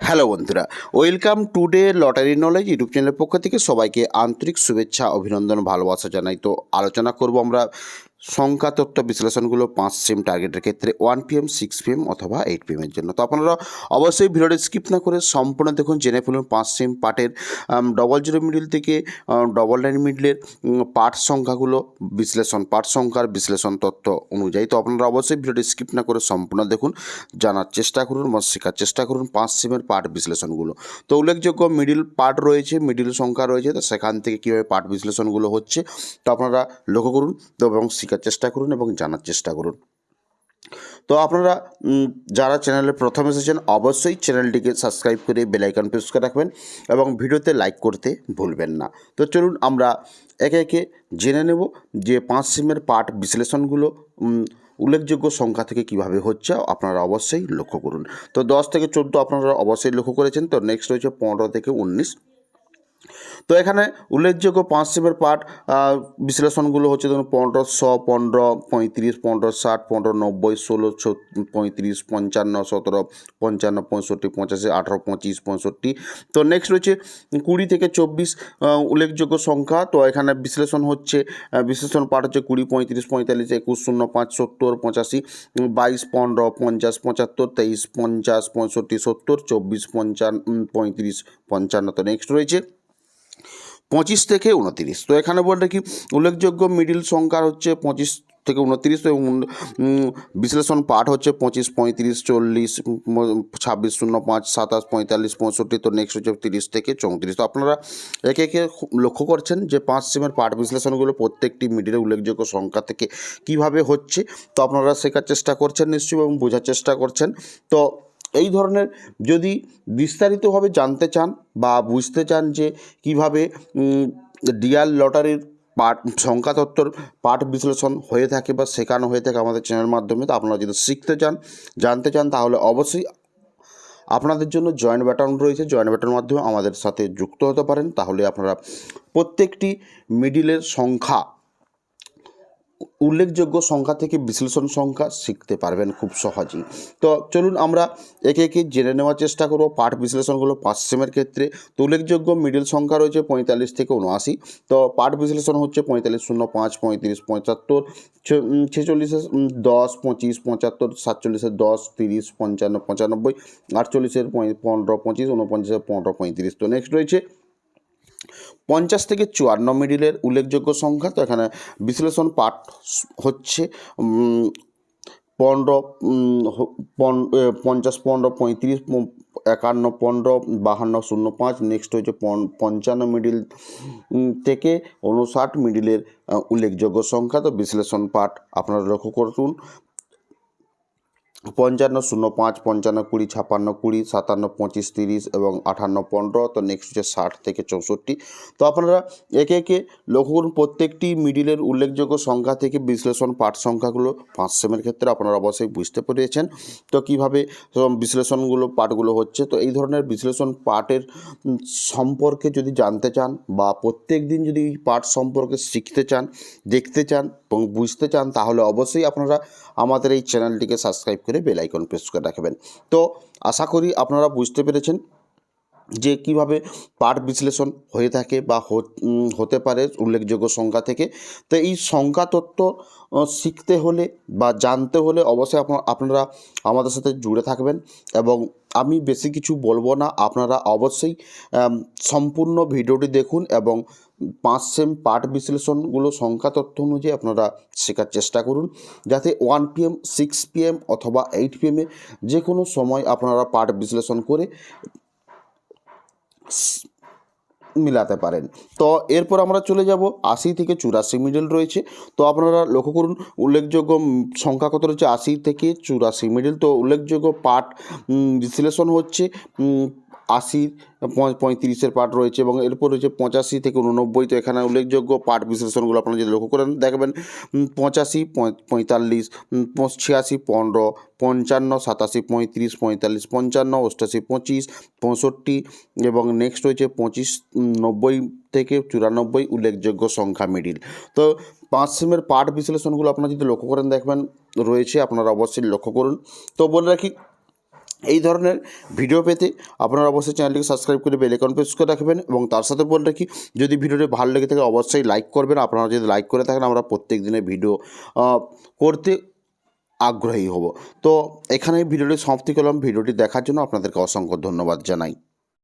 Hello বন্ধুরা, welcome today lottery knowledge YouTube চ্যানেলের পক্ষ থেকে সবাইকে আন্তরিক শুভেচ্ছা, অভিনন্দন, ভালোবাসা জানাই। তো আলোচনা করব আমরা সংখ্যা তত্ত্ব বিশ্লেষণগুলো 5 সিম টার্গেটের ক্ষেত্রে 1 PM 6 PM অথবা 8 PM এর জন্য। তো আপনারা অবশ্যই ভিডিওটি স্কিপ না করে সম্পূর্ণ দেখুন, জেনে ফেলুন 5 সিম পার্টের 00 মিডিল থেকে 99 মিডিলের পার্ট সংখ্যাগুলো বিশ্লেষণ, পার্ট সংখ্যার বিশ্লেষণ তত্ত্ব অনুযায়ী। তো আপনারা অবশ্যই ভিডিওটি স্কিপ না করে সম্পূর্ণ দেখুন, জানার চেষ্টা করুন বা শেখার চেষ্টা করুন 5 সিমের পার্ট বিশ্লেষণগুলো। তো উল্লেখযোগ্য মিডিল পার্ট রয়েছে, মিডিল সংখ্যা রয়েছে, তো সেখান থেকে কীভাবে পার্ট বিশ্লেষণগুলো হচ্ছে তো আপনারা লক্ষ্য করুন তো এবং শেখার চেষ্টা করুন এবং জানার চেষ্টা করুন। তো আপনারা যারা চ্যানেলে প্রথম এসেছেন অবশ্যই চ্যানেলটিকে সাবস্ক্রাইব করে বেল আইকন প্রেস করে রাখবেন এবং ভিডিওতে লাইক করতে ভুলবেন না। তো চলুন আমরা একে একে জেনে নেব যে 5 সিমের পার্ট বিশ্লেষণগুলো উল্লেখযোগ্য সংখ্যা থেকে কিভাবে হচ্ছে আপনারা অবশ্যই লক্ষ্য করুন। তো 10 থেকে 14 আপনারা অবশ্যই লক্ষ্য করেছেন। তো নেক্সট রয়েছে 15 থেকে 19। তো এখানে উল্লেখযোগ্য 5 সিমের পার্ট বিশ্লেষণগুলো হচ্ছে ধরুন 1500, 15, 35, 1560, 1590, 16, 35, 55, 17, 55, 65, 85, 18, 25, 65। তো নেক্সট রয়েছে 20 থেকে 24 উল্লেখযোগ্য সংখ্যা। তো এখানে বিশ্লেষণ হচ্ছে বিশ্লেষণ পার্ট হচ্ছে 20, 35, 45, 21, 05, 70, 85, 22, 15, 50, 75, 23, 50, 65, 70, 24, 55, 35, 55। তো নেক্সট রয়েছে 25 থেকে 29। তো এখানে বলতে কি উল্লেখযোগ্য মিডিল সংখ্যা হচ্ছে 25 থেকে 29 এবং বিশ্লেষণ পার্ট হচ্ছে 25, 35, 40, 26, 05, 27, 45, 65। তো নেক্সট হচ্ছে 30 থেকে 34। তো আপনারা একে একে লক্ষ্য করছেন যে 5 সিমের পার্ট বিশ্লেষণগুলো প্রত্যেকটি মিডিলে উল্লেখযোগ্য সংখ্যা থেকে কিভাবে হচ্ছে। তো আপনারা শেখার চেষ্টা করছেন নিশ্চয়ই এবং বোঝার চেষ্টা করছেন। তো এই ধরনের যদি বিস্তারিতভাবে জানতে চান বা বুঝতে চান যে কিভাবে ডিয়ার লটারির পার্ট সংখ্যা তত্ত্বর পার্ট বিশ্লেষণ হয়ে থাকে বা শেখানো হয়ে থাকে আমাদের চ্যানেলের মাধ্যমে, তো আপনারা যদি শিখতে চান, জানতে চান, তাহলে অবশ্যই আপনাদের জন্য জয়েন্ট বাটন রয়েছে। জয়েন্ট বাটনের মাধ্যমে আমাদের সাথে যুক্ত হতে পারেন। তাহলে আপনারা প্রত্যেকটি মিডিলের সংখ্যা, উল্লেখযোগ্য সংখ্যা থেকে বিশ্লেষণ সংখ্যা শিখতে পারবেন খুব সহজেই। তো চলুন আমরা একে একে জেনে নেওয়ার চেষ্টা করব পার্ট বিশ্লেষণগুলো 5 সিমের ক্ষেত্রে। তো উল্লেখযোগ্য মিডিল সংখ্যা রয়েছে 45 থেকে 79। তো পার্ট বিশ্লেষণ হচ্ছে 45, 05, 35, 75, 46, 10, 25, 75, 47, 10, 30, 55, 95, 48, 15, 25, 49, 15, 35। তো নেক্সট রয়েছে 50 থেকে 54 মিডিলের উল্লেখযোগ্য সংখ্যা। তো এখানে বিশ্লেষণ পার্ট হচ্ছে 15, 50, 15, 35, 51, 15, 52, 05। নেক্সট হচ্ছে 55 মিডিল থেকে 59 মিডিলের উল্লেখযোগ্য সংখ্যা। তো বিশ্লেষণ পার্ট আপনারা লক্ষ্য করুন 55, 05, 55, 20, 56, 20, 57, 25, 30 এবং 58, 15। তো নেক্সট হচ্ছে 60 থেকে 64। তো আপনারা একে একে লক্ষ্য করুন প্রত্যেকটি মিডিলের উল্লেখযোগ্য সংখ্যা থেকে বিশ্লেষণ পার্ট সংখ্যাগুলো 5 সেমের ক্ষেত্রে আপনারা অবশ্যই বুঝতে পেরেছেন। তো কীভাবে বিশ্লেষণগুলো পার্টগুলো হচ্ছে। তো এই ধরনের বিশ্লেষণ পার্টের সম্পর্কে যদি জানতে চান বা প্রত্যেক দিন যদি এই পার্ট সম্পর্কে শিখতে চান, দেখতে চান এবং বুঝতে চান, তাহলে অবশ্যই আপনারা আমাদের এই চ্যানেলটিকে সাবস্ক্রাইব করে বেল আইকন প্রেস করে রাখবেন। তো আশা করি আপনারা বুঝতে পেরেছেন যে কিভাবে পার্ট বিশ্লেষণ হয়ে থাকে বা হতে পারে উল্লেখযোগ্য সংখ্যা থেকে। তো এই সংখ্যা তত্ত্ব শিখতে হলে বা জানতে হলে অবশ্যই আপনারা আমাদের সাথে জুড়ে থাকবেন এবং আমি বেশি কিছু বলবো না। আপনারা অবশ্যই সম্পূর্ণ ভিডিওটি দেখুন এবং 5 সেম পার্ট বিশ্লেষণগুলো সংখ্যা তথ্য অনুযায়ী আপনারা শেখার চেষ্টা করুন, যাতে 1 PM, 6 PM অথবা 8 PM যে কোনো সময় আপনারা পার্ট বিশ্লেষণ করে মিলাতে পারেন। তো এরপর আমরা চলে যাব 80 থেকে 84 মিডল রয়েছে। তো আপনারা লক্ষ্য করুন উল্লেখযোগ্য সংখ্যা কত রয়েছে 80 থেকে 84 মিডল। তো উল্লেখযোগ্য পার্ট বিশ্লেষণ হচ্ছে 80, 35-এর পার্ট রয়েছে এবং এরপর রয়েছে 85 থেকে 89। তো এখানে উল্লেখযোগ্য পার্ট বিশ্লেষণগুলো আপনারা যদি লক্ষ্য করেন দেখবেন 85, 45, 86, 15, 55, 87, 35, 45, 55, 88, 25, 65 এবং নেক্সট রয়েছে 25, 90 থেকে 94 উল্লেখযোগ্য সংখ্যা মিডিল। তো 5 সেমের পার্ট বিশ্লেষণগুলো আপনারা যদি লক্ষ্য করেন দেখবেন রয়েছে, আপনারা অবশ্যই লক্ষ্য করুন। তো বলে রাখি এই ধরনের ভিডিও পেতে আপনারা অবশ্যই চ্যানেলটিকে সাবস্ক্রাইব করে বেল আইকন প্রেস করে রাখবেন এবং তার সাথে বলে রাখি, যদি ভিডিওটি ভালো লেগে থাকে অবশ্যই লাইক করবেন। আপনারা যদি লাইক করে থাকেন আমরা প্রত্যেক দিনের ভিডিও করতে আগ্রহী হব। তো এখানে ভিডিওটি সমাপ্তি করলাম। ভিডিওটি দেখার জন্য আপনাদেরকে অসংখ্য ধন্যবাদ জানাই।